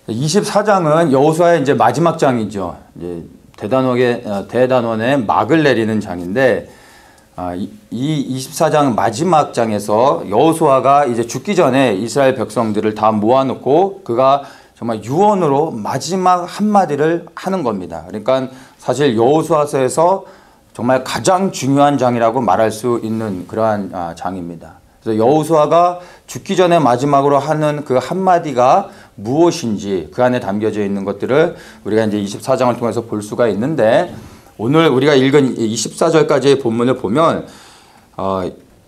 24장은 여호수아의 이제 마지막 장이죠. 이제 대단원의 막을 내리는 장인데, 이 24장 마지막 장에서 여호수아가 이제 죽기 전에 이스라엘 백성들을 다 모아놓고 그가 정말 유언으로 마지막 한마디를 하는 겁니다. 그러니까 사실 여호수아서에서 정말 가장 중요한 장이라고 말할 수 있는 그러한 장입니다. 그래서 여호수아가 죽기 전에 마지막으로 하는 그 한마디가 무엇인지 그 안에 담겨져 있는 것들을 우리가 이제 24장을 통해서 볼 수가 있는데, 오늘 우리가 읽은 24절까지의 본문을 보면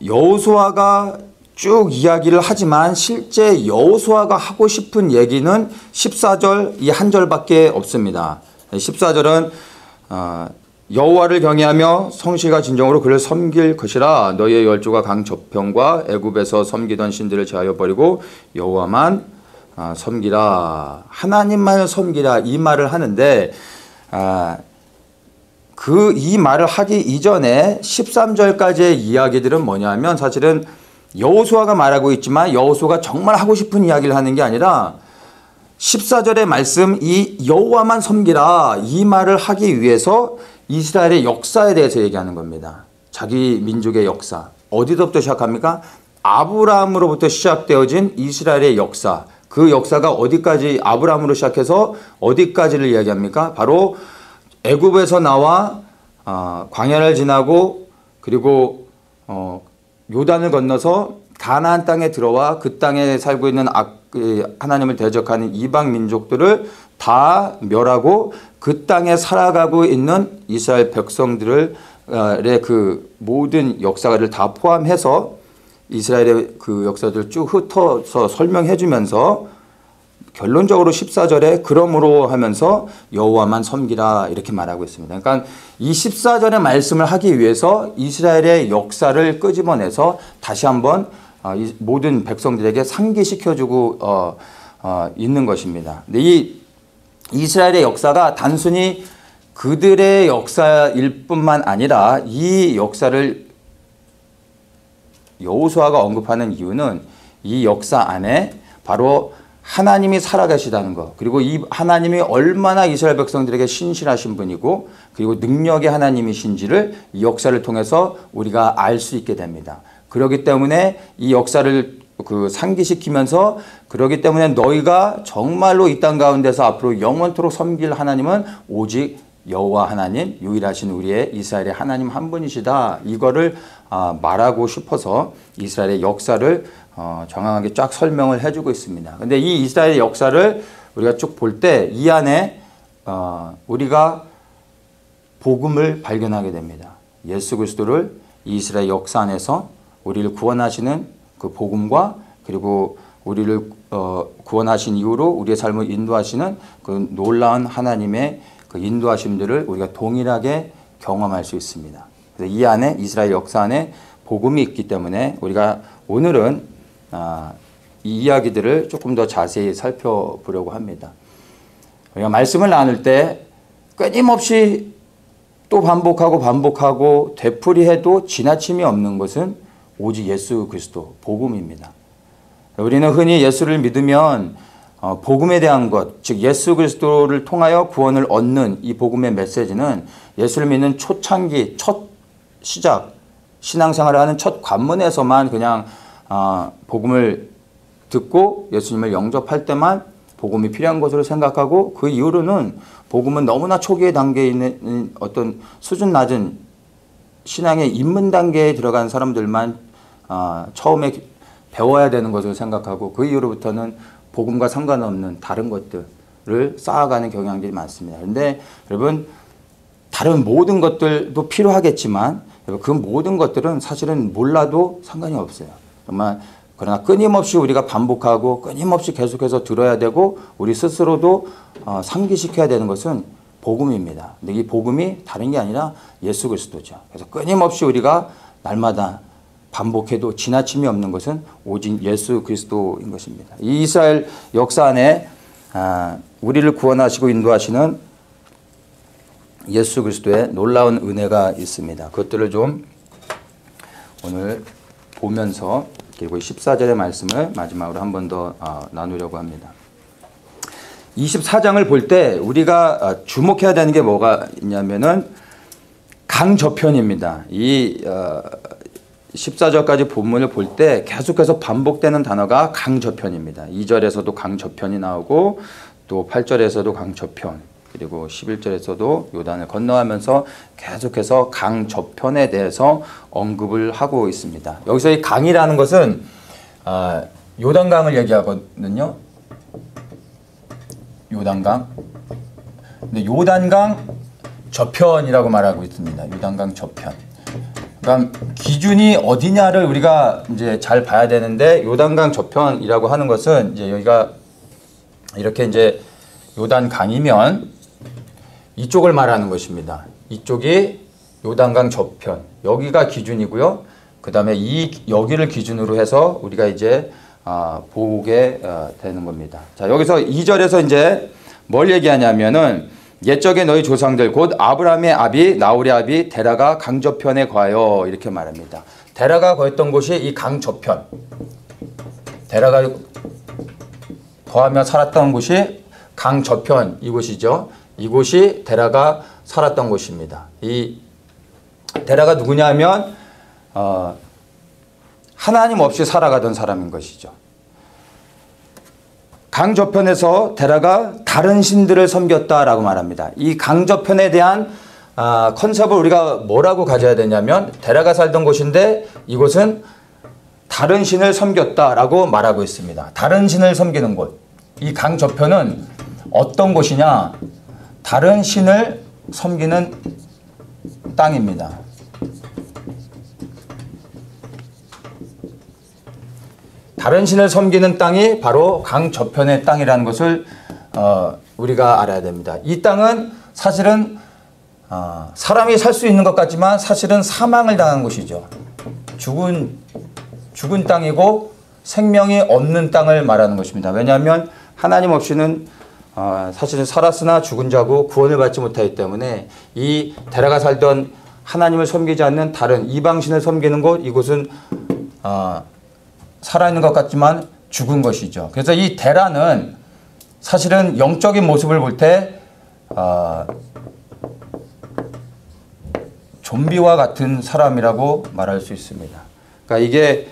여호수아가 쭉 이야기를 하지만 실제 여호수아가 하고 싶은 얘기는 14절 이 한 절밖에 없습니다. 14절은 여호와를 경외하며 성실과 진정으로 그를 섬길 것이라. 너희의 열조가 강 저편과 애굽에서 섬기던 신들을 제하여 버리고 여호와만 섬기라. 하나님만 섬기라, 이 말을 하는데 이 말을 하기 이전에 13절까지의 이야기들은 뭐냐면, 사실은 여호수아가 말하고 있지만 여호수아가 정말 하고 싶은 이야기를 하는 게 아니라 14절의 말씀, 이 여호와만 섬기라, 이 말을 하기 위해서 이스라엘의 역사에 대해서 얘기하는 겁니다. 자기 민족의 역사. 어디서부터 시작합니까? 아브라함으로부터 시작되어진 이스라엘의 역사. 그 역사가 어디까지, 아브라함으로 시작해서 어디까지를 이야기합니까? 바로 애굽에서 나와 광야를 지나고 그리고 요단을 건너서 가나안 땅에 들어와 그 땅에 살고 있는 하나님을 대적하는 이방 민족들을 다 멸하고 그 땅에 살아가고 있는 이스라엘 백성들의 그 모든 역사를 다 포함해서 이스라엘의 그 역사들을 쭉 흩어서 설명해 주면서 결론적으로 14절에 그러므로 하면서 여호와만 섬기라 이렇게 말하고 있습니다. 그러니까 이 14절의 말씀을 하기 위해서 이스라엘의 역사를 끄집어내서 다시 한번 모든 백성들에게 상기시켜주고 있는 것입니다. 근데 이 이스라엘의 역사가 단순히 그들의 역사일 뿐만 아니라 이 역사를 여호수아가 언급하는 이유는 이 역사 안에 바로 하나님이 살아계시다는 것, 그리고 이 하나님이 얼마나 이스라엘 백성들에게 신실하신 분이고 그리고 능력의 하나님이신지를 이 역사를 통해서 우리가 알 수 있게 됩니다. 그렇기 때문에 이 역사를 상기시키면서, 그렇기 때문에 너희가 정말로 이 땅 가운데서 앞으로 영원토록 섬길 하나님은 오직 여호와 하나님, 유일하신 우리의 이스라엘의 하나님 한 분이시다, 이거를 말하고 싶어서 이스라엘의 역사를 정확하게 쫙 설명을 해주고 있습니다. 근데 이 이스라엘의 역사를 우리가 쭉 볼 때 이 안에 우리가 복음을 발견하게 됩니다. 예수 그리스도를 이스라엘 역사 안에서 우리를 구원하시는 그 복음과, 그리고 우리를 구원하신 이후로 우리의 삶을 인도하시는 그 놀라운 하나님의 그 인도하심들을 우리가 동일하게 경험할 수 있습니다. 그래서 이 안에 이스라엘 역사 안에 복음이 있기 때문에 우리가 오늘은 이 이야기들을 조금 더 자세히 살펴보려고 합니다. 우리가 말씀을 나눌 때 끊임없이 또 반복하고 되풀이해도 지나침이 없는 것은 오직 예수 그리스도 복음입니다. 우리는 흔히 예수를 믿으면 복음에 대한 것, 즉 예수 그리스도를 통하여 구원을 얻는 이 복음의 메시지는 예수를 믿는 초창기, 첫 시작, 신앙생활을 하는 첫 관문에서만 그냥 복음을 듣고 예수님을 영접할 때만 복음이 필요한 것으로 생각하고, 그 이후로는 복음은 너무나 초기의 단계에 있는 어떤 수준 낮은 신앙의 입문 단계에 들어간 사람들만 처음에 배워야 되는 것으로 생각하고, 그 이후로부터는 복음과 상관없는 다른 것들을 쌓아가는 경향들이 많습니다. 그런데 여러분, 다른 모든 것들도 필요하겠지만 그 모든 것들은 사실은 몰라도 상관이 없어요. 정말. 그러나 끊임없이 우리가 반복하고 끊임없이 계속해서 들어야 되고 우리 스스로도 상기시켜야 되는 것은 복음입니다. 근데 이 복음이 다른 게 아니라 예수 그리스도죠. 그래서 끊임없이 우리가 날마다 반복해도 지나침이 없는 것은 오직 예수 그리스도인 것입니다. 이 이스라엘 역사 안에 우리를 구원하시고 인도하시는 예수 그리스도의 놀라운 은혜가 있습니다. 그것들을 좀 오늘 보면서, 그리고 14절의 말씀을 마지막으로 한 번 더 나누려고 합니다. 24장을 볼 때 우리가 주목해야 되는 게 뭐가 있냐면은 강저편입니다. 이 14절까지 본문을 볼 때 계속해서 반복되는 단어가 강저편입니다. 2절에서도 강저편이 나오고 또 8절에서도 강저편, 그리고 11절에서도 요단을 건너가면서 계속해서 강저편에 대해서 언급을 하고 있습니다. 여기서 이 강이라는 것은 요단강을 얘기하거든요. 요단강. 근데 요단강 저편이라고 말하고 있습니다. 요단강 저편. 그러니까 기준이 어디냐를 우리가 이제 잘 봐야 되는데, 요단강 저편이라고 하는 것은 이제 여기가 이렇게 이제 요단강이면 이쪽을 말하는 것입니다. 이쪽이 요단강 저편, 여기가 기준이고요. 그 다음에 여기를 기준으로 해서 우리가 이제 보게 되는 겁니다. 자, 여기서 2절에서 이제 뭘 얘기하냐면은, 옛적에 너희 조상들 곧 아브라함의 아비 나홀의 아비 데라가 강저편에 거하여, 이렇게 말합니다. 데라가 거했던 곳이 이 강저편, 데라가 거하며 살았던 곳이 강저편, 이곳이죠. 이곳이 데라가 살았던 곳입니다. 이 데라가 누구냐 하면 하나님 없이 살아가던 사람인 것이죠. 강저편에서 데라가 다른 신들을 섬겼다라고 말합니다. 이 강저편에 대한 컨셉을 우리가 뭐라고 가져야 되냐면, 데라가 살던 곳인데 이곳은 다른 신을 섬겼다라고 말하고 있습니다. 다른 신을 섬기는 곳. 이 강저편은 어떤 곳이냐? 다른 신을 섬기는 땅입니다. 다른 신을 섬기는 땅이 바로 강저편의 땅이라는 것을 우리가 알아야 됩니다. 이 땅은 사실은 사람이 살 수 있는 것 같지만 사실은 사망을 당한 곳이죠. 죽은 땅이고 생명이 없는 땅을 말하는 것입니다. 왜냐하면 하나님 없이는 사실은 살았으나 죽은 자고 구원을 받지 못하기 때문에, 이 데라가 살던 하나님을 섬기지 않는 다른 이방신을 섬기는 곳, 이곳은 살아있는 것 같지만 죽은 것이죠. 그래서 이 데라는 사실은 영적인 모습을 볼 때 좀비와 같은 사람이라고 말할 수 있습니다. 그러니까 이게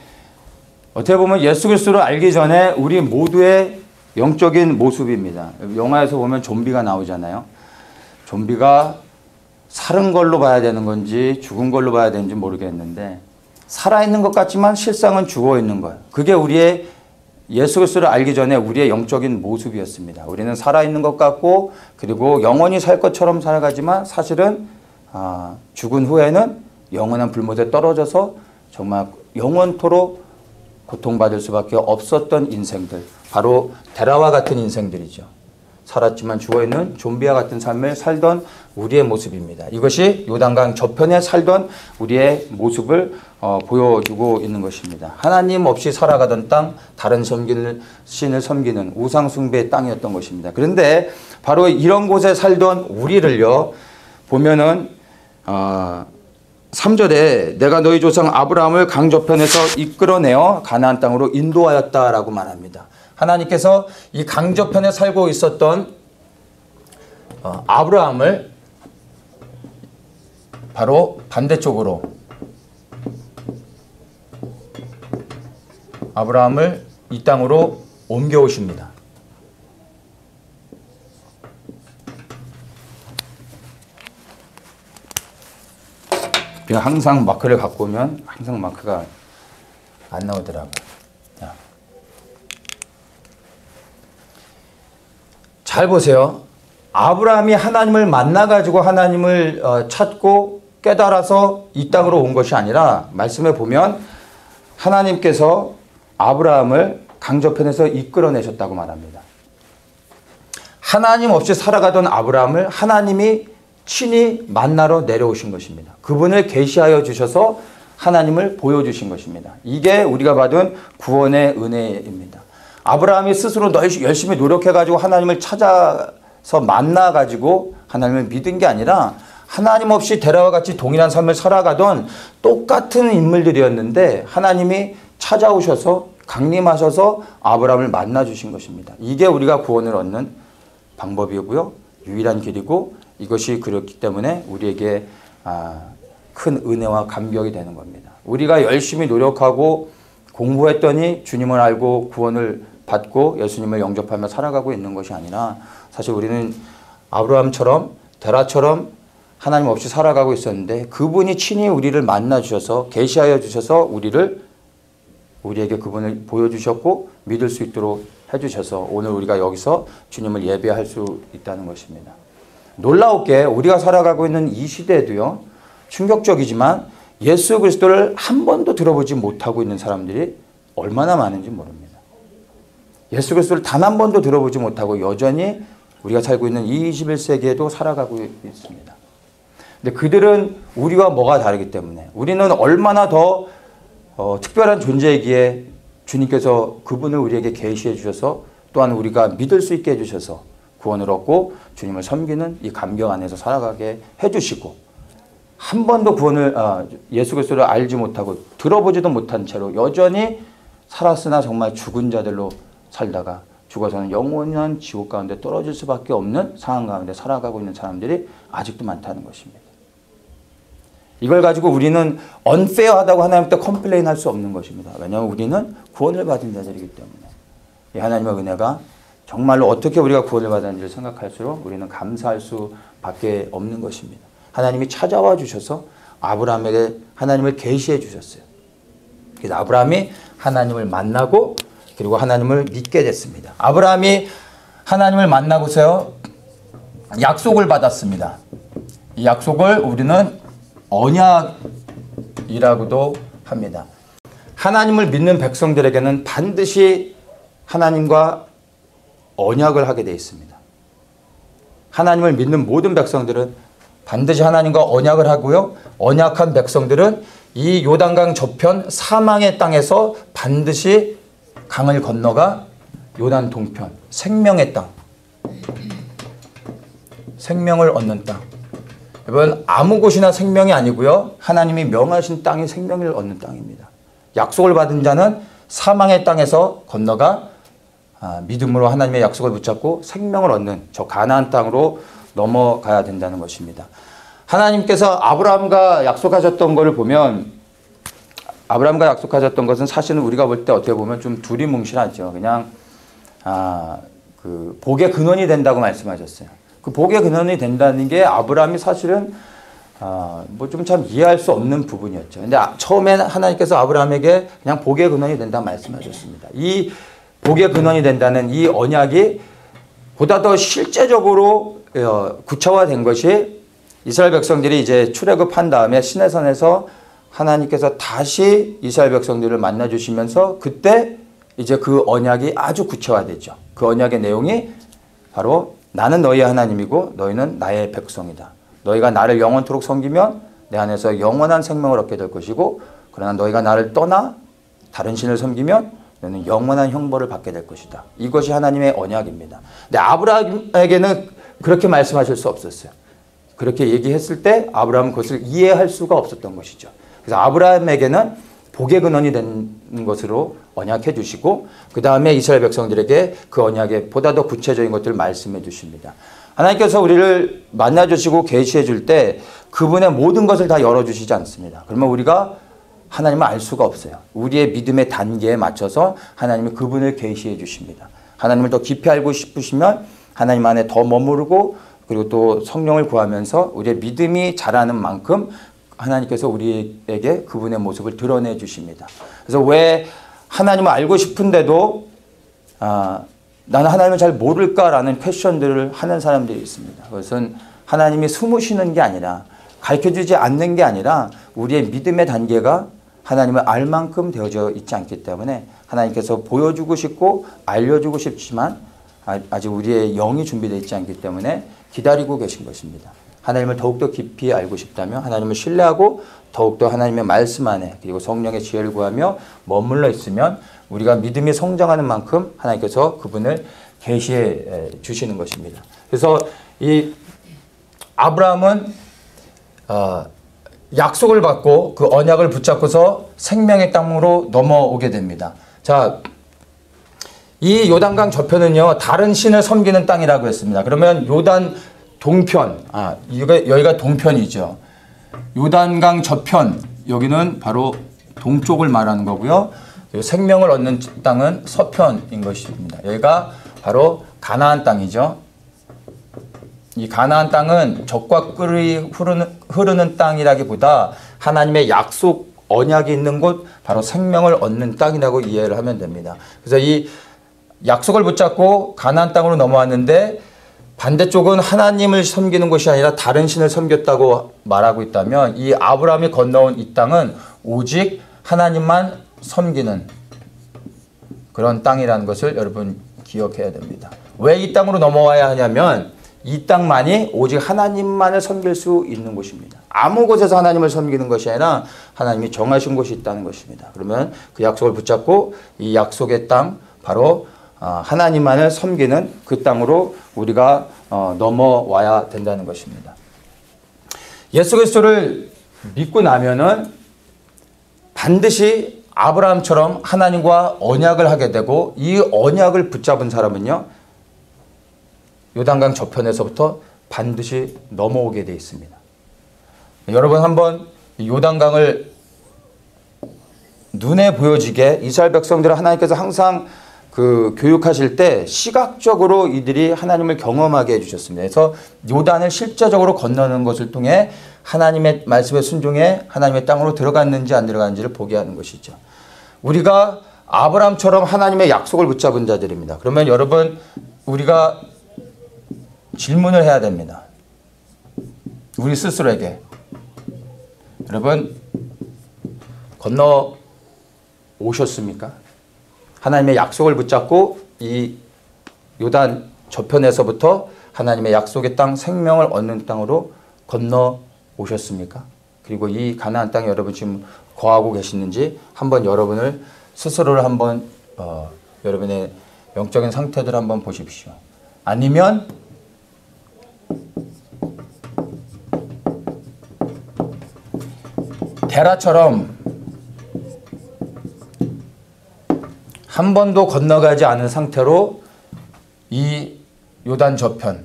어떻게 보면 예수 그리스도를 알기 전에 우리 모두의 영적인 모습입니다. 영화에서 보면 좀비가 나오잖아요. 좀비가 살은 걸로 봐야 되는 건지 죽은 걸로 봐야 되는지 모르겠는데, 살아있는 것 같지만 실상은 죽어있는 거예요. 그게 우리의 예수 그리스도를 알기 전에 우리의 영적인 모습이었습니다. 우리는 살아있는 것 같고, 그리고 영원히 살 것처럼 살아가지만 사실은 죽은 후에는 영원한 불못에 떨어져서 정말 영원토록 고통받을 수밖에 없었던 인생들, 바로 데라와 같은 인생들이죠. 살았지만 죽어있는 좀비와 같은 삶을 살던 우리의 모습입니다. 이것이 요단강 저편에 살던 우리의 모습을 보여주고 있는 것입니다. 하나님 없이 살아가던 땅, 다른 신을 섬기는 우상 숭배의 땅이었던 것입니다. 그런데 바로 이런 곳에 살던 우리를요, 보면은 3절에 내가 너희 조상 아브라함을 강저편에서 이끌어내어 가나안 땅으로 인도하였다라고 말합니다. 하나님께서 이 강저편에 살고 있었던 아브라함을 바로 반대쪽으로, 아브라함을 이 땅으로 옮겨오십니다. 항상 마크를 갖고 오면 항상 마크가 안 나오더라고요. 잘 보세요. 아브라함이 하나님을 만나가지고 하나님을 찾고 깨달아서 이 땅으로 온 것이 아니라, 말씀에 보면 하나님께서 아브라함을 강저편에서 이끌어내셨다고 말합니다. 하나님 없이 살아가던 아브라함을 하나님이 친히 만나러 내려오신 것입니다. 그분을 계시하여 주셔서 하나님을 보여주신 것입니다. 이게 우리가 받은 구원의 은혜입니다. 아브라함이 스스로 열심히 노력해가지고 하나님을 찾아서 만나가지고 하나님을 믿은 게 아니라, 하나님 없이 데라와 같이 동일한 삶을 살아가던 똑같은 인물들이었는데 하나님이 찾아오셔서 강림하셔서 아브라함을 만나주신 것입니다. 이게 우리가 구원을 얻는 방법이고요. 유일한 길이고 이것이 그렇기 때문에 우리에게 큰 은혜와 감격이 되는 겁니다. 우리가 열심히 노력하고 공부했더니 주님을 알고 구원을 받고 예수님을 영접하며 살아가고 있는 것이 아니라 사실 우리는 아브라함처럼 데라처럼 하나님 없이 살아가고 있었는데 그분이 친히 우리를 만나 주셔서 계시하여 주셔서 우리에게 그분을 보여주셨고 믿을 수 있도록 해주셔서 오늘 우리가 여기서 주님을 예배할 수 있다는 것입니다. 놀라웠게 우리가 살아가고 있는 이 시대에도요. 충격적이지만 예수 그리스도를 한 번도 들어보지 못하고 있는 사람들이 얼마나 많은지 모릅니다. 예수 그리스도를 단 한 번도 들어보지 못하고 여전히 우리가 살고 있는 이 21세기에도 살아가고 있습니다. 근데 그들은 우리와 뭐가 다르기 때문에 우리는 얼마나 더 특별한 존재이기에 주님께서 그분을 우리에게 계시해 주셔서 또한 우리가 믿을 수 있게 해주셔서 구원을 얻고 주님을 섬기는 이 감격 안에서 살아가게 해주시고 한 번도 예수 그리스도를 알지 못하고 들어보지도 못한 채로 여전히 살았으나 정말 죽은 자들로 살다가 죽어서는 영원한 지옥 가운데 떨어질 수밖에 없는 상황 가운데 살아가고 있는 사람들이 아직도 많다는 것입니다. 이걸 가지고 우리는 unfair하다고 하나님께 컴플레인 할 수 없는 것입니다. 왜냐하면 우리는 구원을 받은 자들이기 때문에 이 하나님의 은혜가 정말로 어떻게 우리가 구원을 받았는지를 생각할수록 우리는 감사할 수밖에 없는 것입니다. 하나님이 찾아와 주셔서 아브라함에게 하나님을 계시해 주셨어요. 그래서 아브라함이 하나님을 만나고 그리고 하나님을 믿게 됐습니다. 아브라함이 하나님을 만나고서요 약속을 받았습니다. 이 약속을 우리는 언약이라고도 합니다. 하나님을 믿는 백성들에게는 반드시 하나님과 언약을 하게 되어 있습니다. 하나님을 믿는 모든 백성들은 반드시 하나님과 언약을 하고요. 언약한 백성들은 이 요단강 저편 사망의 땅에서 반드시 강을 건너가 요단 동편 생명의 땅, 생명을 얻는 땅. 여러분 아무 곳이나 생명이 아니고요. 하나님이 명하신 땅이 생명을 얻는 땅입니다. 약속을 받은 자는 사망의 땅에서 건너가 믿음으로 하나님의 약속을 붙잡고 생명을 얻는 저 가나안 땅으로 넘어가야 된다는 것입니다. 하나님께서 아브라함과 약속하셨던 것을 보면 아브라함과 약속하셨던 것은 사실은 우리가 볼 때 어떻게 보면 좀 두리뭉실하죠. 그냥 그 복의 근원이 된다고 말씀하셨어요. 그 복의 근원이 된다는 게 아브라함이 사실은 뭐 좀 참 이해할 수 없는 부분이었죠. 근데 처음에 하나님께서 아브라함에게 그냥 복의 근원이 된다고 말씀하셨습니다. 이 복의 근원이 된다는 이 언약이 보다 더 실제적으로 구체화된 것이 이스라엘 백성들이 이제 출애굽한 다음에 시내산에서 하나님께서 다시 이스라엘 백성들을 만나 주시면서 그때 이제 그 언약이 아주 구체화되죠. 그 언약의 내용이 바로 나는 너희의 하나님이고 너희는 나의 백성이다. 너희가 나를 영원토록 섬기면 내 안에서 영원한 생명을 얻게 될 것이고 그러나 너희가 나를 떠나 다른 신을 섬기면 너는 영원한 형벌을 받게 될 것이다. 이것이 하나님의 언약입니다. 근데 아브라함에게는 그렇게 말씀하실 수 없었어요. 그렇게 얘기했을 때 아브라함은 그것을 이해할 수가 없었던 것이죠. 그래서 아브라함에게는 복의 근원이 된 것으로 언약해 주시고 그 다음에 이스라엘 백성들에게 그 언약의 보다 더 구체적인 것들을 말씀해 주십니다. 하나님께서 우리를 만나 주시고 계시해 줄 때 그분의 모든 것을 다 열어주시지 않습니다. 그러면 우리가 하나님을 알 수가 없어요. 우리의 믿음의 단계에 맞춰서 하나님이 그분을 계시해 주십니다. 하나님을 더 깊이 알고 싶으시면 하나님 안에 더 머무르고 그리고 또 성령을 구하면서 우리의 믿음이 자라는 만큼 하나님께서 우리에게 그분의 모습을 드러내 주십니다. 그래서 왜 하나님을 알고 싶은데도 나는 하나님을 잘 모를까라는 퀘션들을 하는 사람들이 있습니다. 그것은 하나님이 숨으시는 게 아니라 가르쳐주지 않는 게 아니라 우리의 믿음의 단계가 하나님을 알 만큼 되어져 있지 않기 때문에 하나님께서 보여주고 싶고 알려주고 싶지만 아직 우리의 영이 준비되어 있지 않기 때문에 기다리고 계신 것입니다. 하나님을 더욱더 깊이 알고 싶다면 하나님을 신뢰하고 더욱더 하나님의 말씀 안에 그리고 성령의 지혜를 구하며 머물러 있으면 우리가 믿음이 성장하는 만큼 하나님께서 그분을 계시해 주시는 것입니다. 그래서 이 아브라함은 약속을 받고 그 언약을 붙잡고서 생명의 땅으로 넘어오게 됩니다. 자, 이 요단강 저편은요 다른 신을 섬기는 땅이라고 했습니다. 그러면 요단 동편, 여기가 동편이죠. 요단강 저편, 여기는 바로 동쪽을 말하는 거고요. 생명을 얻는 땅은 서편인 것입니다. 여기가 바로 가나안 땅이죠. 이 가나안 땅은 젖과 꿀이 흐르는 땅이라기보다 하나님의 약속 언약이 있는 곳, 바로 생명을 얻는 땅이라고 이해를 하면 됩니다. 그래서 이 약속을 붙잡고 가나안 땅으로 넘어왔는데 반대쪽은 하나님을 섬기는 것이 아니라 다른 신을 섬겼다고 말하고 있다면 이 아브라함이 건너온 이 땅은 오직 하나님만 섬기는 그런 땅이라는 것을 여러분 기억해야 됩니다. 왜 이 땅으로 넘어와야 하냐면 이 땅만이 오직 하나님만을 섬길 수 있는 곳입니다. 아무 곳에서 하나님을 섬기는 것이 아니라 하나님이 정하신 곳이 있다는 것입니다. 그러면 그 약속을 붙잡고 이 약속의 땅, 바로 하나님만을 섬기는 그 땅으로 우리가 넘어와야 된다는 것입니다. 예수 그리스도를 믿고 나면은 반드시 아브라함처럼 하나님과 언약을 하게 되고 이 언약을 붙잡은 사람은요 요단강 저편에서부터 반드시 넘어오게 되어 있습니다. 여러분 한번 요단강을 눈에 보여지게 이스라엘 백성들을 하나님께서 항상 그 교육하실 때 시각적으로 이들이 하나님을 경험하게 해주셨습니다. 그래서 요단을 실제적으로 건너는 것을 통해 하나님의 말씀에 순종해 하나님의 땅으로 들어갔는지 안 들어갔는지를 보게 하는 것이죠. 우리가 아브라함처럼 하나님의 약속을 붙잡은 자들입니다. 그러면 여러분 우리가 질문을 해야 됩니다. 우리 스스로에게. 여러분 건너 오셨습니까? 하나님의 약속을 붙잡고 이 요단 저편에서부터 하나님의 약속의 땅, 생명을 얻는 땅으로 건너 오셨습니까? 그리고 이 가나안 땅에 여러분 지금 거하고 계시는지 한번 여러분을 스스로를 한번 여러분의 영적인 상태들 한번 보십시오. 아니면 데라처럼 한 번도 건너가지 않은 상태로 이 요단 저편,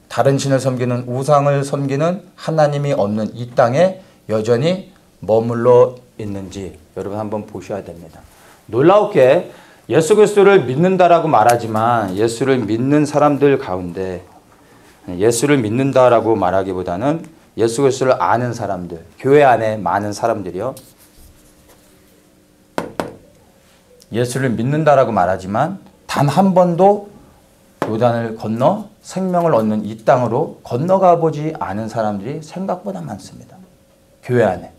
다른 신을 섬기는 우상을 섬기는 하나님이 없는 이 땅에 여전히 머물러 있는지 여러분 한번 보셔야 됩니다. 놀라웠게 예수 그리스도를 믿는다라고 말하지만 예수를 믿는 사람들 가운데 예수를 믿는다라고 말하기보다는 예수 그리스도를 아는 사람들, 교회 안에 많은 사람들이요. 예수를 믿는다라고 말하지만 단 한 번도 요단을 건너 생명을 얻는 이 땅으로 건너가 보지 않은 사람들이 생각보다 많습니다. 교회 안에.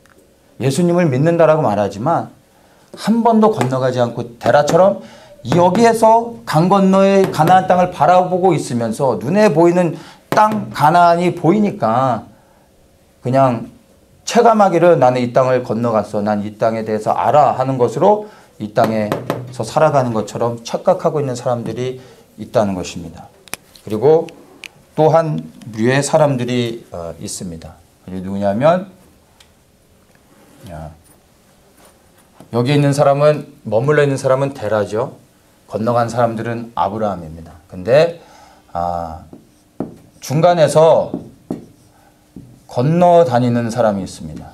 예수님을 믿는다라고 말하지만 한 번도 건너가지 않고 데라처럼 여기에서 강 건너의 가나안 땅을 바라보고 있으면서 눈에 보이는 땅 가나안이 보이니까 그냥 체감하기를 나는 이 땅을 건너갔어. 난 이 땅에 대해서 알아 하는 것으로 이 땅에서 살아가는 것처럼 착각하고 있는 사람들이 있다는 것입니다. 그리고 또 한 부류의 사람들이 있습니다. 그게 누구냐면 여기 있는 사람은 머물러 있는 사람은 데라죠. 건너간 사람들은 아브라함입니다. 근데 중간에서 건너 다니는 사람이 있습니다.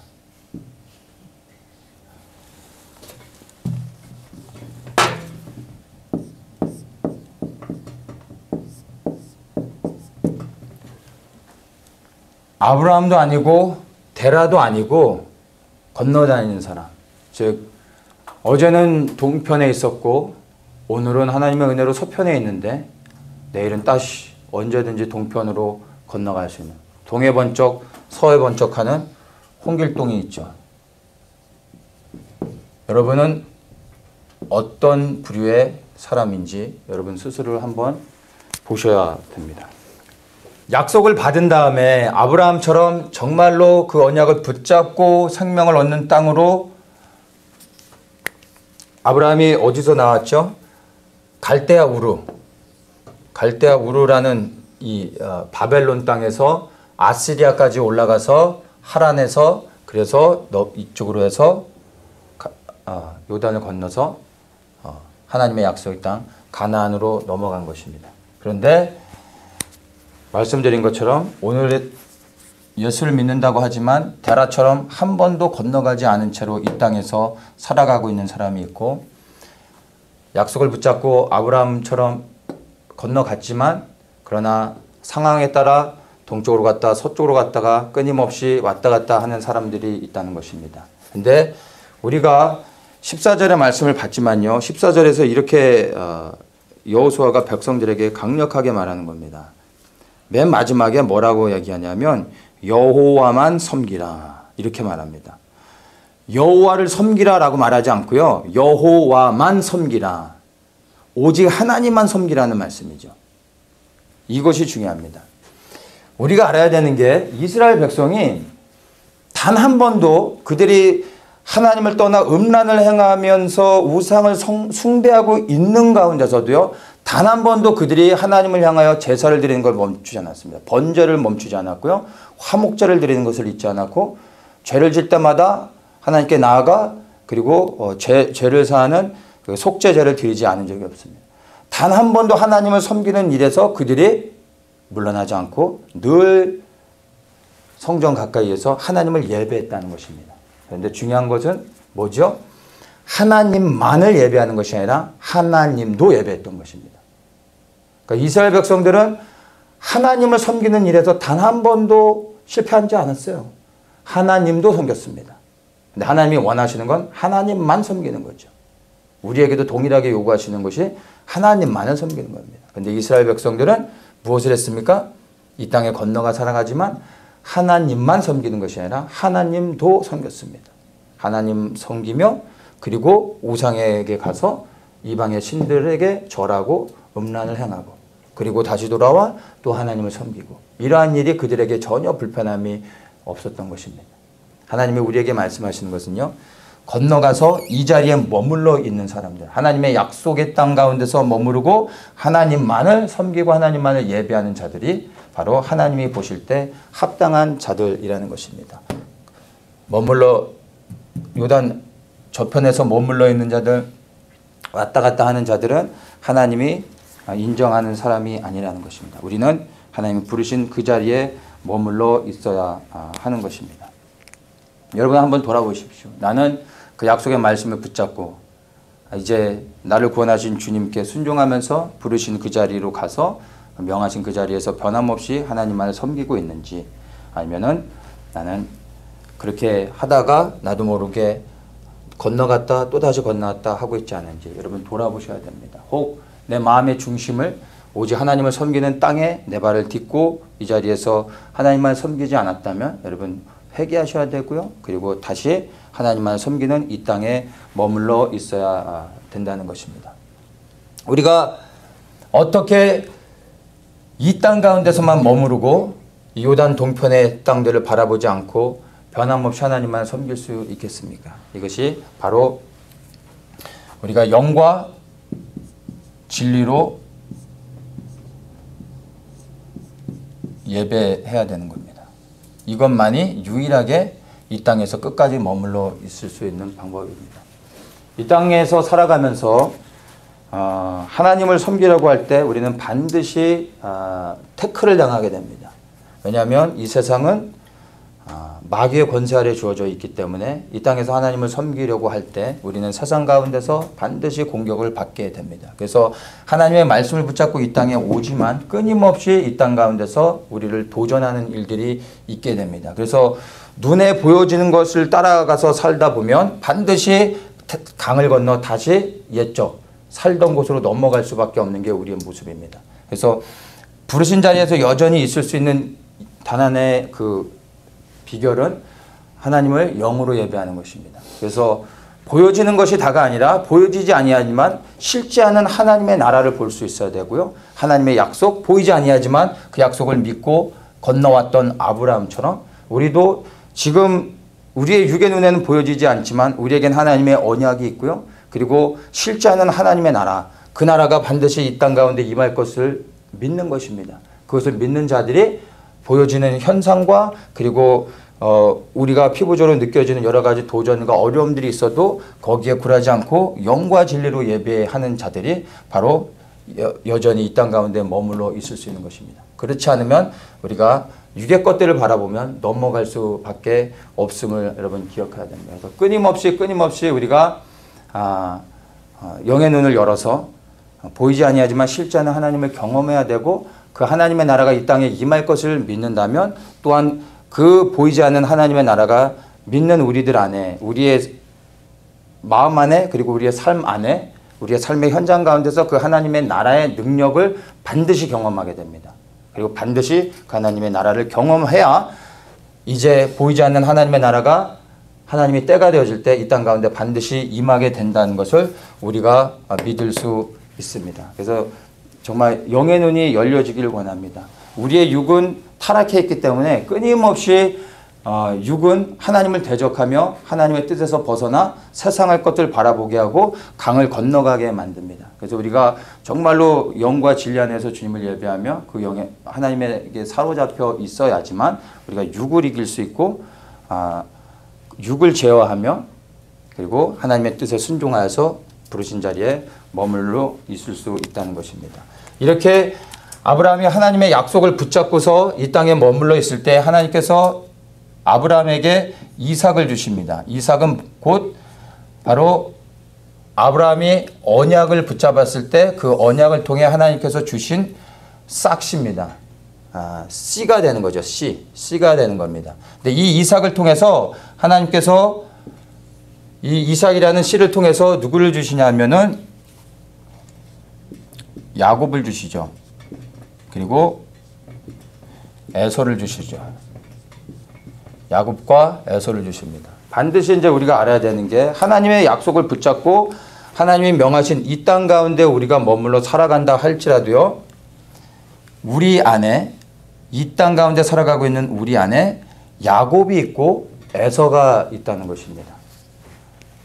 아브라함도 아니고 데라도 아니고 건너 다니는 사람. 즉 어제는 동편에 있었고 오늘은 하나님의 은혜로 서편에 있는데 내일은 다시 언제든지 동편으로 건너갈 수 있는 동해 번쩍 서해 번쩍하는 홍길동이 있죠. 여러분은 어떤 부류의 사람인지 여러분 스스로를 한번 보셔야 됩니다. 약속을 받은 다음에 아브라함처럼 정말로 그 언약을 붙잡고 생명을 얻는 땅으로 아브라함이 어디서 나왔죠? 갈대아 우르. 갈대아 우르라는 이 바벨론 땅에서 아시리아까지 올라가서 하란에서 그래서 이쪽으로 해서 요단을 건너서 하나님의 약속의 땅 가나안으로 넘어간 것입니다. 그런데 말씀드린 것처럼 오늘 예수를 믿는다고 하지만 데라처럼 한 번도 건너가지 않은 채로 이 땅에서 살아가고 있는 사람이 있고, 약속을 붙잡고 아브라함처럼 건너갔지만 그러나 상황에 따라 동쪽으로 갔다 서쪽으로 갔다가 끊임없이 왔다 갔다 하는 사람들이 있다는 것입니다. 근데 우리가 14절의 말씀을 봤지만요, 14절에서 이렇게 여호수아가 백성들에게 강력하게 말하는 겁니다. 맨 마지막에 뭐라고 얘기하냐면 여호와만 섬기라 이렇게 말합니다. 여호와를 섬기라라고 말하지 않고요, 여호와만 섬기라, 오직 하나님만 섬기라는 말씀이죠. 이것이 중요합니다. 우리가 알아야 되는 게 이스라엘 백성이 단 한 번도 그들이 하나님을 떠나 음란을 행하면서 우상을 숭배하고 있는 가운데서도요, 단 한 번도 그들이 하나님을 향하여 제사를 드리는 걸 멈추지 않았습니다. 번제를 멈추지 않았고요, 화목제를 드리는 것을 잊지 않았고, 죄를 질 때마다 하나님께 나아가 그리고 죄를 사하는 속죄제를 드리지 않은 적이 없습니다. 단 한 번도 하나님을 섬기는 일에서 그들이 물러나지 않고 늘 성전 가까이에서 하나님을 예배했다는 것입니다. 그런데 중요한 것은 뭐죠? 하나님만을 예배하는 것이 아니라 하나님도 예배했던 것입니다. 그러니까 이스라엘 백성들은 하나님을 섬기는 일에서 단 한 번도 실패하지 않았어요. 하나님도 섬겼습니다. 근데 하나님이 원하시는 건 하나님만 섬기는 거죠. 우리에게도 동일하게 요구하시는 것이 하나님만을 섬기는 겁니다. 그런데 이스라엘 백성들은 무엇을 했습니까? 이 땅에 건너가 살아가지만 하나님만 섬기는 것이 아니라 하나님도 섬겼습니다. 하나님 섬기며 그리고 우상에게 가서 이방의 신들에게 절하고 음란을 행하고 그리고 다시 돌아와 또 하나님을 섬기고, 이러한 일이 그들에게 전혀 불편함이 없었던 것입니다. 하나님이 우리에게 말씀하시는 것은요, 건너가서 이 자리에 머물러 있는 사람들, 하나님의 약속의 땅 가운데서 머무르고 하나님만을 섬기고 하나님만을 예배하는 자들이 바로 하나님이 보실 때 합당한 자들이라는 것입니다. 머물러 요단 저편에서 머물러 있는 자들, 왔다 갔다 하는 자들은 하나님이 인정하는 사람이 아니라는 것입니다. 우리는 하나님이 부르신 그 자리에 머물러 있어야 하는 것입니다. 여러분 한번 돌아보십시오. 나는 그 약속의 말씀을 붙잡고 이제 나를 구원하신 주님께 순종하면서 부르신 그 자리로 가서 명하신 그 자리에서 변함없이 하나님만을 섬기고 있는지, 아니면은 나는 그렇게 하다가 나도 모르게 건너갔다 또 다시 건너갔다 하고 있지 않은지 여러분 돌아보셔야 됩니다. 혹 내 마음의 중심을 오직 하나님을 섬기는 땅에 내 발을 딛고 이 자리에서 하나님만 섬기지 않았다면 여러분 회개하셔야 되고요. 그리고 다시 하나님만 섬기는 이 땅에 머물러 있어야 된다는 것입니다. 우리가 어떻게 이 땅 가운데서만 머무르고 이 요단 동편의 땅들을 바라보지 않고 변함없이 하나님만 섬길 수 있겠습니까? 이것이 바로 우리가 영과 진리로 예배해야 되는 겁니다. 이것만이 유일하게 이 땅에서 끝까지 머물러 있을 수 있는 방법입니다. 이 땅에서 살아가면서 하나님을 섬기려고 할 때 우리는 반드시 태클을 당하게 됩니다. 왜냐하면 이 세상은 마귀의 권세 아래 주어져 있기 때문에 이 땅에서 하나님을 섬기려고 할 때 우리는 세상 가운데서 반드시 공격을 받게 됩니다. 그래서 하나님의 말씀을 붙잡고 이 땅에 오지만 끊임없이 이 땅 가운데서 우리를 도전하는 일들이 있게 됩니다. 그래서 눈에 보여지는 것을 따라가서 살다 보면 반드시 강을 건너 다시 옛적 살던 곳으로 넘어갈 수밖에 없는 게 우리의 모습입니다. 그래서 부르신 자리에서 여전히 있을 수 있는 단 하나의 그 비결은 하나님을 영으로 예배하는 것입니다. 그래서 보여지는 것이 다가 아니라 보여지지 아니하지만 실제 않은 하나님의 나라를 볼 수 있어야 되고요. 하나님의 약속, 보이지 아니하지만 그 약속을 믿고 건너왔던 아브라함처럼 우리도 지금 우리의 육의 눈에는 보여지지 않지만 우리에겐 하나님의 언약이 있고요. 그리고 실제 않은 하나님의 나라, 그 나라가 반드시 이 땅 가운데 임할 것을 믿는 것입니다. 그것을 믿는 자들이 보여지는 현상과 그리고 우리가 피부적으로 느껴지는 여러 가지 도전과 어려움들이 있어도 거기에 굴하지 않고 영과 진리로 예배하는 자들이 바로 여전히 이 땅 가운데 머물러 있을 수 있는 것입니다. 그렇지 않으면 우리가 육의 것들을 바라보면 넘어갈 수밖에 없음을 여러분 기억해야 됩니다. 그래서 끊임없이 우리가 영의 눈을 열어서 보이지 아니하지만 실제는 하나님을 경험해야 되고 그 하나님의 나라가 이 땅에 임할 것을 믿는다면 또한 그 보이지 않는 하나님의 나라가 믿는 우리들 안에, 우리의 마음 안에, 그리고 우리의 삶 안에, 우리의 삶의 현장 가운데서 그 하나님의 나라의 능력을 반드시 경험하게 됩니다. 그리고 반드시 그 하나님의 나라를 경험해야 이제 보이지 않는 하나님의 나라가 하나님이 때가 되어질 때 이 땅 가운데 반드시 임하게 된다는 것을 우리가 믿을 수 있습니다. 그래서 정말 영의 눈이 열려지기를 원합니다. 우리의 육은 타락해 있기 때문에 끊임없이 육은 하나님을 대적하며 하나님의 뜻에서 벗어나 세상의 것들 바라보게 하고 강을 건너가게 만듭니다. 그래서 우리가 정말로 영과 진리 안에서 주님을 예배하며 그 영에 하나님에게 사로잡혀 있어야지만 우리가 육을 이길 수 있고 육을 제어하며 그리고 하나님의 뜻에 순종하여서 부르신 자리에 머물러 있을 수 있다는 것입니다. 이렇게 아브라함이 하나님의 약속을 붙잡고서 이 땅에 머물러 있을 때 하나님께서 아브라함에게 이삭을 주십니다. 이삭은 곧 바로 아브라함이 언약을 붙잡았을 때 그 언약을 통해 하나님께서 주신 싹씨입니다. 씨가 되는 거죠. 씨가 되는 겁니다. 근데 이 이삭을 통해서 하나님께서 이 이삭이라는 씨를 통해서 누구를 주시냐면은 야곱을 주시죠. 그리고 에서를 주시죠. 야곱과 에서를 주십니다. 반드시 이제 우리가 알아야 되는 게 하나님의 약속을 붙잡고 하나님이 명하신 이 땅 가운데 우리가 머물러 살아간다 할지라도요, 우리 안에 이 땅 가운데 살아가고 있는 우리 안에 야곱이 있고 에서가 있다는 것입니다.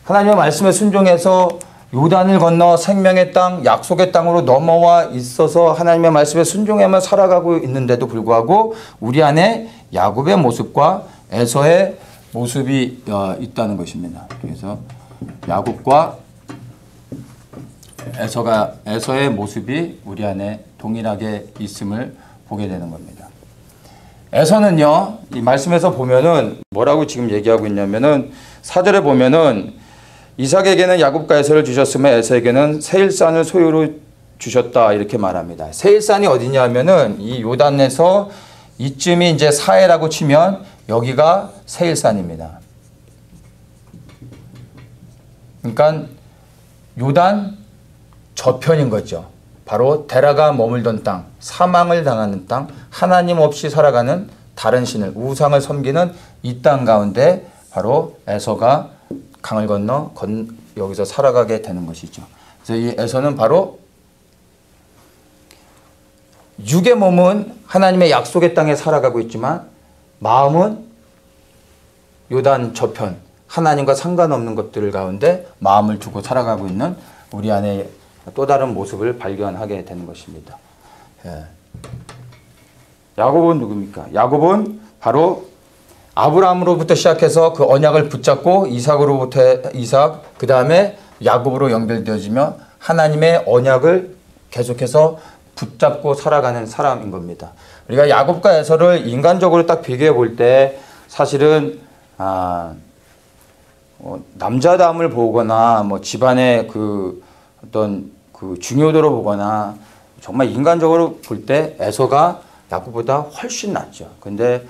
하나님의 말씀에 순종해서 요단을 건너 생명의 땅, 약속의 땅으로 넘어와 있어서 하나님의 말씀에 순종하며 살아가고 있는데도 불구하고 우리 안에 야곱의 모습과 에서의 모습이 있다는 것입니다. 그래서 야곱과 에서의 모습이 우리 안에 동일하게 있음을 보게 되는 겁니다. 에서는요, 이 말씀에서 보면은 뭐라고 지금 얘기하고 있냐면은 4절에 보면은 이삭에게는 야곱과 에서를 주셨으며 에서에게는 세일산을 소유로 주셨다 이렇게 말합니다. 세일산이 어디냐면은 이 요단에서 이쯤이 이제 사해라고 치면 여기가 세일산입니다. 그러니까 요단 저편인 거죠. 바로 데라가 머물던 땅, 사망을 당하는 땅, 하나님 없이 살아가는 다른 신을, 우상을 섬기는 이 땅 가운데 바로 에서가 강을 건너 여기서 살아가게 되는 것이죠. 그래서 이 에서는 바로 육의 몸은 하나님의 약속의 땅에 살아가고 있지만 마음은 요단 저편, 하나님과 상관없는 것들 가운데 마음을 두고 살아가고 있는 우리 안에 또 다른 모습을 발견하게 되는 것입니다. 야곱은 누굽니까? 야곱은 바로 아브라함으로부터 시작해서 그 언약을 붙잡고 이삭, 그 다음에 야곱으로 연결되어지며 하나님의 언약을 계속해서 붙잡고 살아가는 사람인 겁니다. 우리가 야곱과 에서를 인간적으로 딱 비교해 볼 때 사실은 남자다움을 보거나 뭐 집안의 어떤 중요도로 보거나 정말 인간적으로 볼 때 에서가 야곱보다 훨씬 낫죠. 근데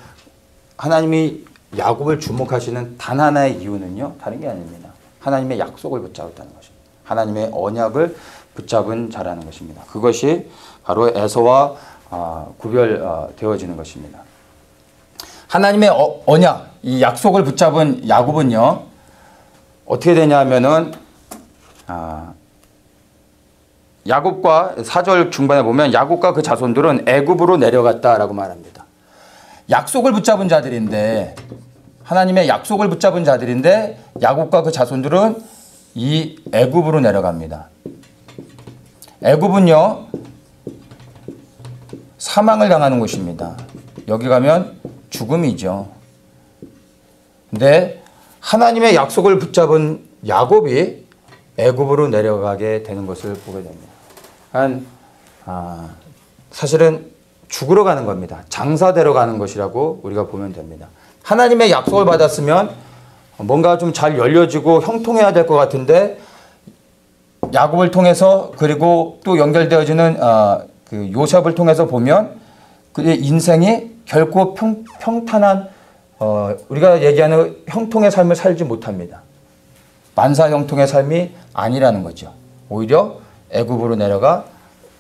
하나님이 야곱을 주목하시는 단 하나의 이유는요, 다른 게 아닙니다. 하나님의 약속을 붙잡았다는 것입니다. 하나님의 언약을 붙잡은 자라는 것입니다. 그것이 바로 에서와 구별되어지는 것입니다. 하나님의 언약, 이 약속을 붙잡은 야곱은요, 어떻게 되냐면은 야곱과 4절 중반에 보면 야곱과 그 자손들은 애굽으로 내려갔다라고 말합니다. 약속을 붙잡은 자들인데, 하나님의 약속을 붙잡은 자들인데 야곱과 그 자손들은 이 애굽으로 내려갑니다. 애굽은요, 사망을 당하는 곳입니다. 여기 가면 죽음이죠. 근데 하나님의 약속을 붙잡은 야곱이 애굽으로 내려가게 되는 것을 보게 됩니다. 사실은 죽으러 가는 겁니다. 장사되러 가는 것이라고 우리가 보면 됩니다. 하나님의 약속을 받았으면 뭔가 좀 잘 열려지고 형통해야 될 것 같은데 야곱을 통해서 그리고 또 연결되어지는 그 요셉을 통해서 보면 그의 인생이 결코 평탄한 우리가 얘기하는 형통의 삶을 살지 못합니다. 만사 형통의 삶이 아니라는 거죠. 오히려 애굽으로 내려가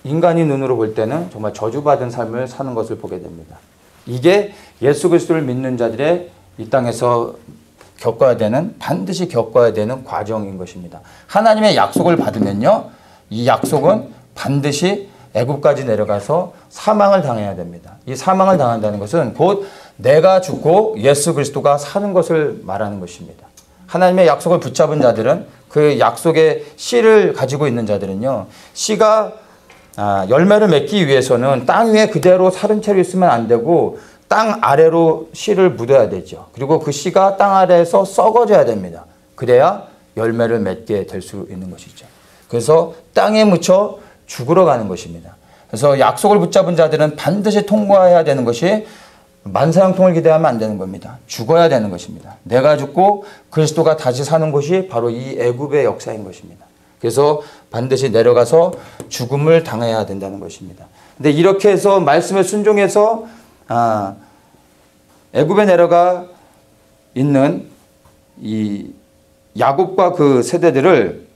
인간이 눈으로 볼 때는 정말 저주받은 삶을 사는 것을 보게 됩니다. 이게 예수 그리스도를 믿는 자들의 이 땅에서 반드시 겪어야 되는 과정인 것입니다. 하나님의 약속을 받으면요, 이 약속은 반드시 애굽까지 내려가서 사망을 당해야 됩니다. 이 사망을 당한다는 것은 곧 내가 죽고 예수 그리스도가 사는 것을 말하는 것입니다. 하나님의 약속을 붙잡은 자들은 그 약속의 씨를 가지고 있는 자들은요, 씨가 열매를 맺기 위해서는 땅 위에 그대로 사른 채로 있으면 안 되고 땅 아래로 씨를 묻어야 되죠. 그리고 그 씨가 땅 아래에서 썩어져야 됩니다. 그래야 열매를 맺게 될 수 있는 것이죠. 그래서 땅에 묻혀 죽으러 가는 것입니다. 그래서 약속을 붙잡은 자들은 반드시 통과해야 되는 것이 만사형통을 기대하면 안 되는 겁니다. 죽어야 되는 것입니다. 내가 죽고 그리스도가 다시 사는 것이 바로 이 애굽의 역사인 것입니다. 그래서 반드시 내려가서 죽음을 당해야 된다는 것입니다. 근데 이렇게 해서 말씀에 순종해서 애굽에 내려가 있는 이 야곱과 그 세대들을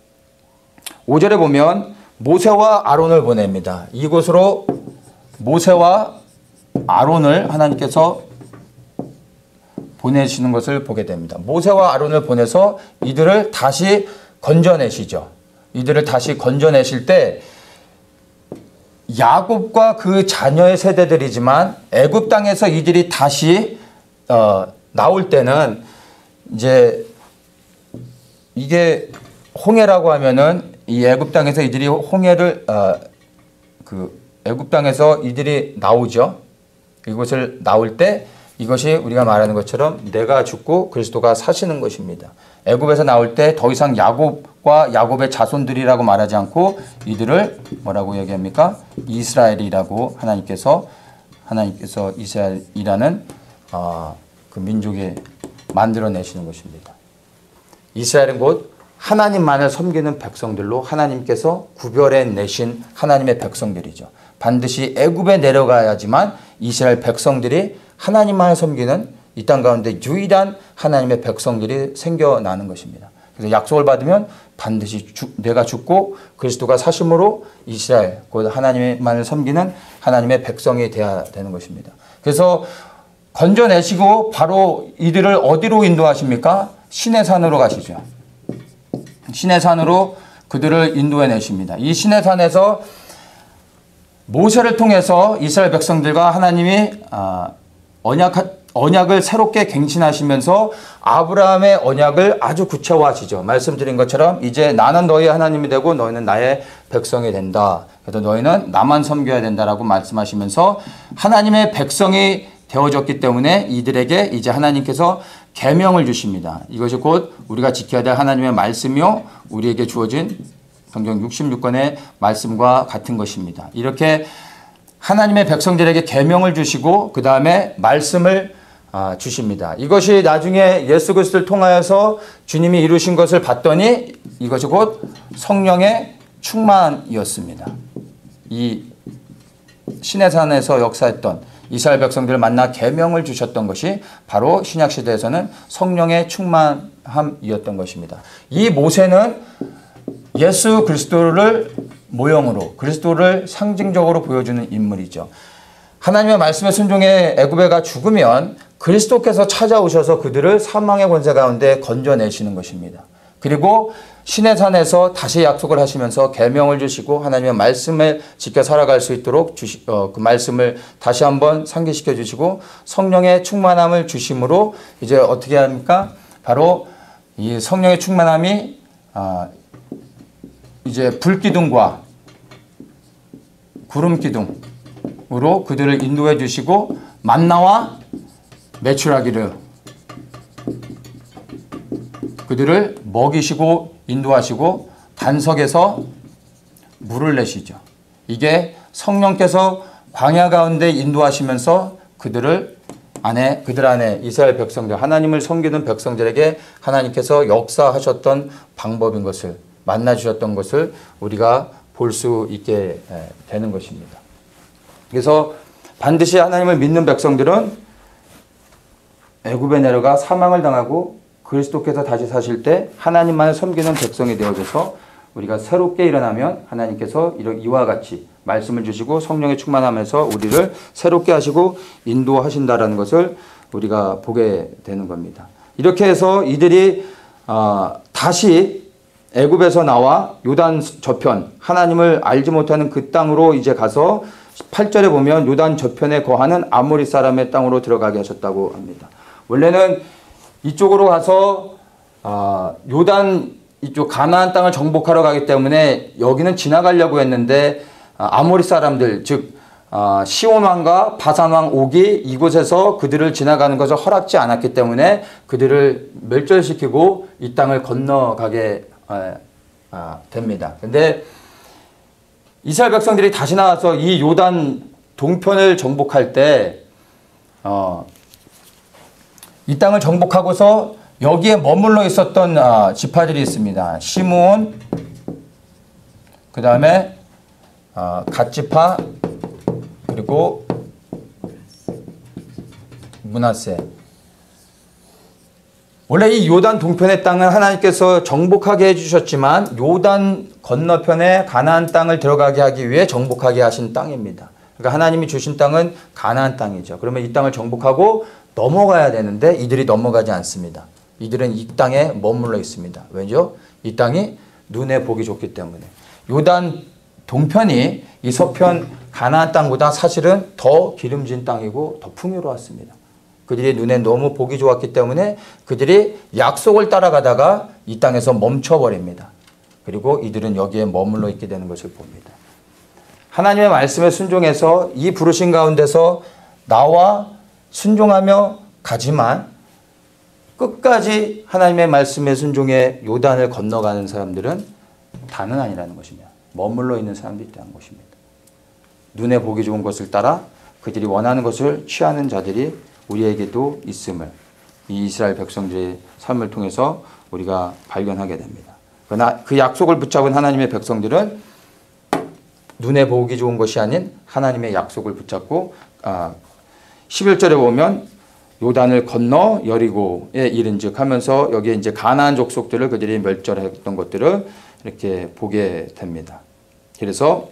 5절에 보면 모세와 아론을 보냅니다. 이곳으로 모세와 아론을 하나님께서 보내시는 것을 보게 됩니다. 모세와 아론을 보내서 이들을 다시 건져내시죠. 이들을 다시 건져내실 때 야곱과 그 자녀의 세대들이지만 애굽 땅에서 이들이 다시 나올 때는 이제 이게 홍해라고 하면은 이 애굽 땅에서 이들이 홍해를 그 애굽 땅에서 이들이 나오죠. 이곳을 나올 때 이것이 우리가 말하는 것처럼 내가 죽고 그리스도가 사시는 것입니다. 애굽에서 나올 때 더 이상 야곱과 야곱의 자손들이라고 말하지 않고 이들을 뭐라고 얘기합니까? 이스라엘이라고 하나님께서 이스라엘이라는 그 민족에 만들어내시는 것입니다. 이스라엘은 곧 하나님만을 섬기는 백성들로 하나님께서 구별해 내신 하나님의 백성들이죠. 반드시 애굽에 내려가야지만 이스라엘 백성들이 하나님만을 섬기는 이 땅 가운데 유일한 하나님의 백성들이 생겨나는 것입니다. 그래서 약속을 받으면 반드시 내가 죽고 그리스도가 사심으로 이스라엘, 곧 하나님만을 섬기는 하나님의 백성이 되어야 되는 것입니다. 그래서 건져내시고 바로 이들을 어디로 인도하십니까? 시내산으로 가시죠. 시내산으로 그들을 인도해 내십니다. 이 시내산에서 모세를 통해서 이스라엘 백성들과 하나님이 언약을 새롭게 갱신하시면서 아브라함의 언약을 아주 구체화하시죠. 말씀드린 것처럼 이제 나는 너희 하나님이 되고 너희는 나의 백성이 된다. 그래서 너희는 나만 섬겨야 된다라고 말씀하시면서 하나님의 백성이 되어졌기 때문에 이들에게 이제 하나님께서 계명을 주십니다. 이것이 곧 우리가 지켜야 될 하나님의 말씀이요 우리에게 주어진 성경 66권의 말씀과 같은 것입니다. 이렇게 하나님의 백성들에게 계명을 주시고 그 다음에 말씀을 주십니다. 이것이 나중에 예수 그리스도를 통하여서 주님이 이루신 것을 봤더니 이것이 곧 성령의 충만이었습니다. 이 시내산에서 역사했던 이스라엘 백성들을 만나 계명을 주셨던 것이 바로 신약시대에서는 성령의 충만함이었던 것입니다. 이 모세는 예수 그리스도를 모형으로 그리스도를 상징적으로 보여주는 인물이죠. 하나님의 말씀에 순종해 애굽에가 죽으면 그리스도께서 찾아오셔서 그들을 사망의 권세 가운데 건져내시는 것입니다. 그리고 시내산에서 다시 약속을 하시면서 계명을 주시고 하나님의 말씀을 지켜 살아갈 수 있도록 그 말씀을 다시 한번 상기시켜 주시고 성령의 충만함을 주심으로 이제 어떻게 합니까? 바로 이 성령의 충만함이 이제 불기둥과 구름기둥으로 그들을 인도해 주시고 만나와 메추라기를 그들을 먹이시고 인도하시고 반석에서 물을 내시죠. 이게 성령께서 광야 가운데 인도하시면서 그들 안에 이스라엘 백성들, 하나님을 섬기는 백성들에게 하나님께서 역사하셨던 방법인 것을, 만나주셨던 것을 우리가 볼 수 있게 되는 것입니다. 그래서 반드시 하나님을 믿는 백성들은 애굽에 내려가 사망을 당하고 그리스도께서 다시 사실 때 하나님만을 섬기는 백성이 되어져서 우리가 새롭게 일어나면 하나님께서 이와 같이 말씀을 주시고 성령에 충만하면서 우리를 새롭게 하시고 인도하신다라는 것을 우리가 보게 되는 겁니다. 이렇게 해서 이들이 다시 애굽에서 나와 요단 저편, 하나님을 알지 못하는 그 땅으로 이제 가서 8절에 보면 요단 저편에 거하는 아모리 사람의 땅으로 들어가게 하셨다고 합니다. 원래는 이쪽으로 가서 요단 이쪽 가나안 땅을 정복하러 가기 때문에 여기는 지나가려고 했는데 아모리 사람들, 즉 시온 왕과 바산 왕 옥이 이곳에서 그들을 지나가는 것을 허락지 않았기 때문에 그들을 멸절시키고 이 땅을 건너가게 됩니다. 근데 이스라엘 백성들이 다시 나와서 이 요단 동편을 정복할 때 이 땅을 정복하고서 여기에 머물러 있었던 지파들이 있습니다. 시므온, 그 다음에 갓지파, 그리고 므낫세. 원래 이 요단 동편의 땅은 하나님께서 정복하게 해주셨지만 요단 건너편에 가나안 땅을 들어가게 하기 위해 정복하게 하신 땅입니다. 그러니까 하나님이 주신 땅은 가나안 땅이죠. 그러면 이 땅을 정복하고 넘어가야 되는데 이들이 넘어가지 않습니다. 이들은 이 땅에 머물러 있습니다. 왜죠? 이 땅이 눈에 보기 좋기 때문에. 요단 동편이 이 서편 가나안 땅보다 사실은 더 기름진 땅이고 더 풍요로웠습니다. 그들이 눈에 너무 보기 좋았기 때문에 그들이 약속을 따라가다가 이 땅에서 멈춰버립니다. 그리고 이들은 여기에 머물러 있게 되는 것을 봅니다. 하나님의 말씀에 순종해서 이 부르신 가운데서 나와 순종하며 가지만 끝까지 하나님의 말씀에 순종해 요단을 건너가는 사람들은 다는 아니라는 것입니다. 머물러 있는 사람들이 있다는 것입니다. 눈에 보기 좋은 것을 따라 그들이 원하는 것을 취하는 자들이 우리에게도 있음을 이 이스라엘 백성들의 삶을 통해서 우리가 발견하게 됩니다. 그러나 그 약속을 붙잡은 하나님의 백성들은 눈에 보기 좋은 것이 아닌 하나님의 약속을 붙잡고 11절에 보면 요단을 건너 여리고에 이른즉 하면서 여기에 이제 가나안 족속들을 그들이 멸절했던 것들을 이렇게 보게 됩니다. 그래서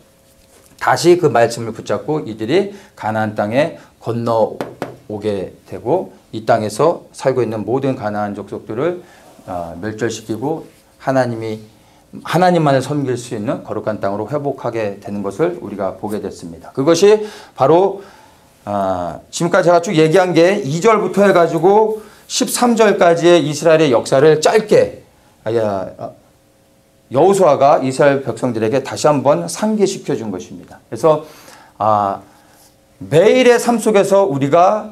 다시 그 말씀을 붙잡고 이들이 가나안 땅에 건너오게 되고 이 땅에서 살고 있는 모든 가나안 족속들을 멸절시키고 하나님만을 섬길 수 있는 거룩한 땅으로 회복하게 되는 것을 우리가 보게 됐습니다. 그것이 바로 지금까지 제가 쭉 얘기한 게 2절부터 해가지고 13절까지의 이스라엘의 역사를 짧게 여호수아가 이스라엘 백성들에게 다시 한번 상기시켜 준 것입니다. 그래서 매일의 삶 속에서 우리가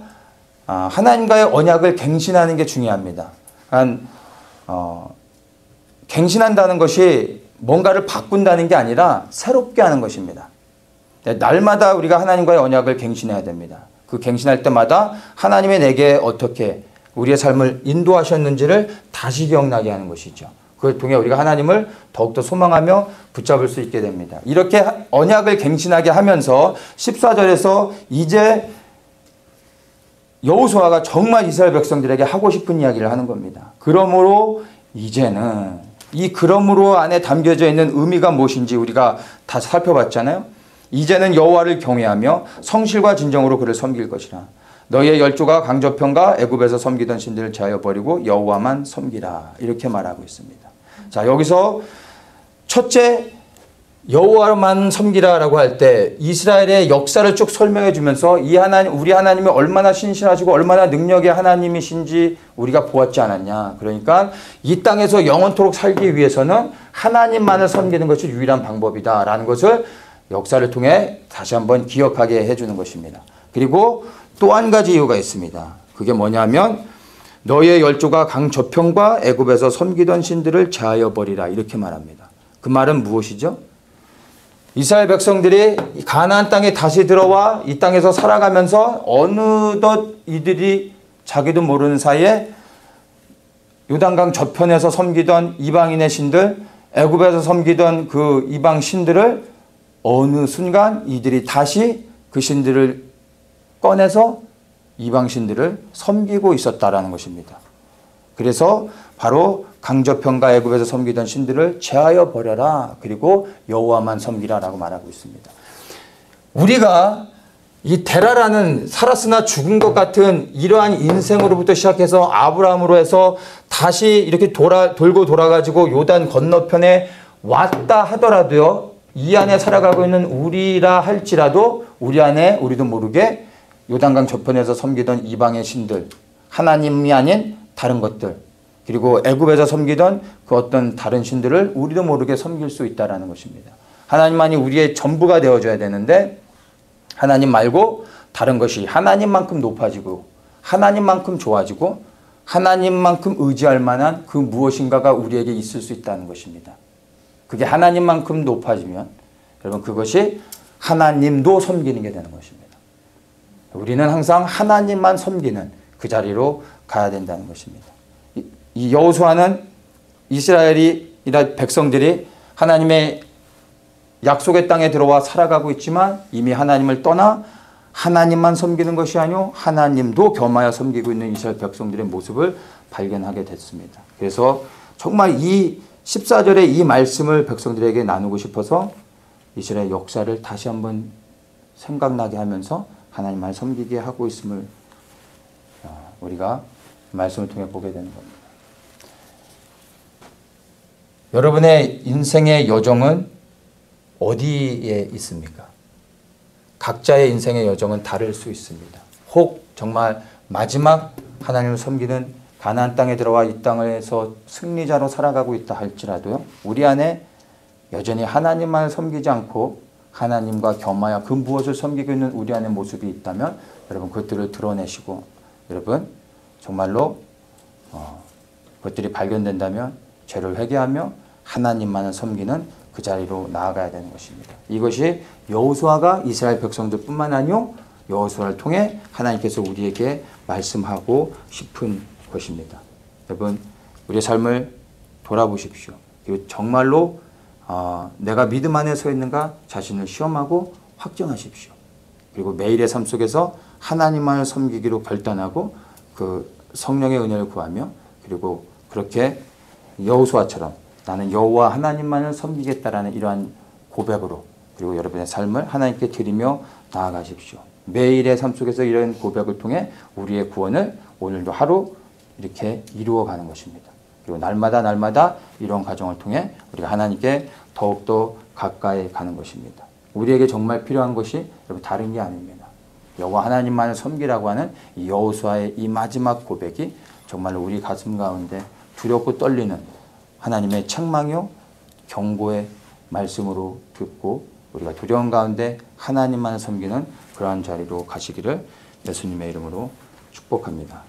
하나님과의 언약을 갱신하는 게 중요합니다. 갱신한다는 것이 뭔가를 바꾼다는 게 아니라 새롭게 하는 것입니다. 날마다 우리가 하나님과의 언약을 갱신해야 됩니다. 그 갱신할 때마다 하나님이 내게 어떻게 우리의 삶을 인도하셨는지를 다시 기억나게 하는 것이죠. 그걸 통해 우리가 하나님을 더욱더 소망하며 붙잡을 수 있게 됩니다. 이렇게 언약을 갱신하게 하면서 14절에서 이제 여호수아가 정말 이스라엘 백성들에게 하고 싶은 이야기를 하는 겁니다. 그러므로 이제는 이 그러므로 안에 담겨져 있는 의미가 무엇인지 우리가 다 살펴봤잖아요. 이제는 여호와를 경외하며 성실과 진정으로 그를 섬길 것이라. 너희의 열조가 강저편과 애굽에서 섬기던 신들을 제하여 버리고 여호와만 섬기라. 이렇게 말하고 있습니다. 자, 여기서 첫째 여호와만 섬기라라고 할 때 이스라엘의 역사를 쭉 설명해 주면서 이 하나님, 우리 하나님이 얼마나 신실하시고 얼마나 능력의 하나님이신지 우리가 보았지 않았냐. 그러니까 이 땅에서 영원토록 살기 위해서는 하나님만을 섬기는 것이 유일한 방법이다라는 것을 역사를 통해 다시 한번 기억하게 해주는 것입니다. 그리고 또 한 가지 이유가 있습니다. 그게 뭐냐면 너희의 열조가 강 저편과 애굽에서 섬기던 신들을 제하여 버리라. 이렇게 말합니다. 그 말은 무엇이죠? 이스라엘 백성들이 가나안 땅에 다시 들어와 이 땅에서 살아가면서 어느덧 이들이 자기도 모르는 사이에 요단강 저편에서 섬기던 이방인의 신들, 애굽에서 섬기던 그 이방 신들을 어느 순간 이들이 다시 그 신들을 꺼내서 이방 신들을 섬기고 있었다라는 것입니다. 그래서 바로 강저편과 애굽에서 섬기던 신들을 제하여 버려라. 그리고 여호와만 섬기라라고 말하고 있습니다. 우리가 이 데라라는 살았으나 죽은 것 같은 이러한 인생으로부터 시작해서 아브라함으로 해서 다시 이렇게 돌고 돌아가지고 요단 건너편에 왔다 하더라도요. 이 안에 살아가고 있는 우리라 할지라도 우리 안에 우리도 모르게 요단강 저편에서 섬기던 이방의 신들, 하나님이 아닌 다른 것들, 그리고 애굽에서 섬기던 그 어떤 다른 신들을 우리도 모르게 섬길 수 있다는 것입니다. 하나님만이 우리의 전부가 되어줘야 되는데 하나님 말고 다른 것이 하나님만큼 높아지고 하나님만큼 좋아지고 하나님만큼 의지할 만한 그 무엇인가가 우리에게 있을 수 있다는 것입니다. 그게 하나님만큼 높아지면 여러분 그것이 하나님도 섬기는 게 되는 것입니다. 우리는 항상 하나님만 섬기는 그 자리로 가야 된다는 것입니다. 이 여호수아는 이스라엘이라 백성들이 하나님의 약속의 땅에 들어와 살아가고 있지만 이미 하나님을 떠나 하나님만 섬기는 것이 아니오 하나님도 겸하여 섬기고 있는 이스라엘 백성들의 모습을 발견하게 됐습니다. 그래서 정말 이 14절의 이 말씀을 백성들에게 나누고 싶어서 이스라엘 역사를 다시 한번 생각나게 하면서 하나님만 섬기게 하고 있음을 우리가 말씀을 통해 보게 되는 겁니다. 여러분의 인생의 여정은 어디에 있습니까? 각자의 인생의 여정은 다를 수 있습니다. 혹 정말 마지막 하나님을 섬기는 가나안 땅에 들어와 이 땅에서 승리자로 살아가고 있다 할지라도요. 우리 안에 여전히 하나님만 섬기지 않고 하나님과 겸하여 그 무엇을 섬기고 있는 우리 안의 모습이 있다면 여러분 그것들을 드러내시고 여러분 정말로 그것들이 발견된다면 죄를 회개하며 하나님만을 섬기는 그 자리로 나아가야 되는 것입니다. 이것이 여호수아가 이스라엘 백성들뿐만 아니요 여호수아를 통해 하나님께서 우리에게 말씀하고 싶은 것입니다. 여러분 우리의 삶을 돌아보십시오. 그리고 정말로 내가 믿음 안에 서 있는가 자신을 시험하고 확정하십시오. 그리고 매일의 삶 속에서 하나님만을 섬기기로 결단하고 그 성령의 은혜를 구하며 그리고 그렇게 여호수아처럼 나는 여호와 하나님만을 섬기겠다라는 이러한 고백으로 그리고 여러분의 삶을 하나님께 드리며 나아가십시오. 매일의 삶 속에서 이런 고백을 통해 우리의 구원을 오늘도 하루 이렇게 이루어가는 것입니다. 그리고 날마다 이런 과정을 통해 우리가 하나님께 더욱더 가까이 가는 것입니다. 우리에게 정말 필요한 것이 여러분 다른 게 아닙니다. 여호와 하나님만을 섬기라고 하는 이 여호수아의 이 마지막 고백이 정말로 우리 가슴 가운데 두렵고 떨리는 하나님의 책망이요 경고의 말씀으로 듣고 우리가 두려운 가운데 하나님만을 섬기는 그러한 자리로 가시기를 예수님의 이름으로 축복합니다.